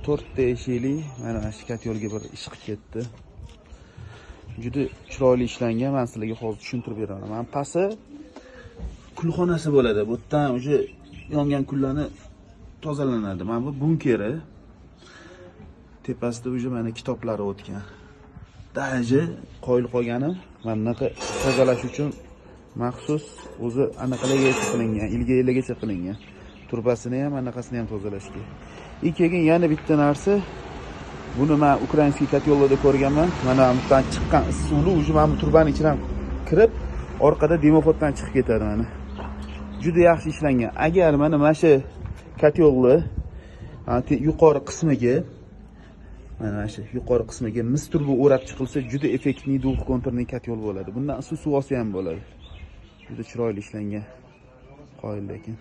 4 eshikli mana shu katyolga bir ish qilib ketdi. Juda chiroyli ishlangan. Men sizlarga hozir tushuntirib beraman. Mana pasi kulxonasi bo'ladi. Bu yerdan o'sha yongan kullarni tozalanadi. Mana bu bunkeri. Tepasida o'sha mana kitoblari o'tgan. Daji qo'yilib qolgani mana bunaqa tozalash uchun maxsus o'zi anaqalargacha qilingan, ilgaylargacha qilingan. Turbasini ham, anaqasini ham tozalashga. Keyin yana bitta narsa, buni men ukrainskiy katyollarda ko'rganman. Mana bundan chiqqan suvli o'sha mana bu turbaning ichidan kirib, orqada dimoxoddan chiqib ketadi mana. Juda yaxshi ishlangan. Agar mana shu katyolni yuqori qismiga mana shu yuqori qismiga mis turba o'rab chiqilsa, juda effektli duh konturli katyol bo'ladi. Bundan suv olsa ham bo'ladi. Juda chiroyli ishlangan. Qoyil lekin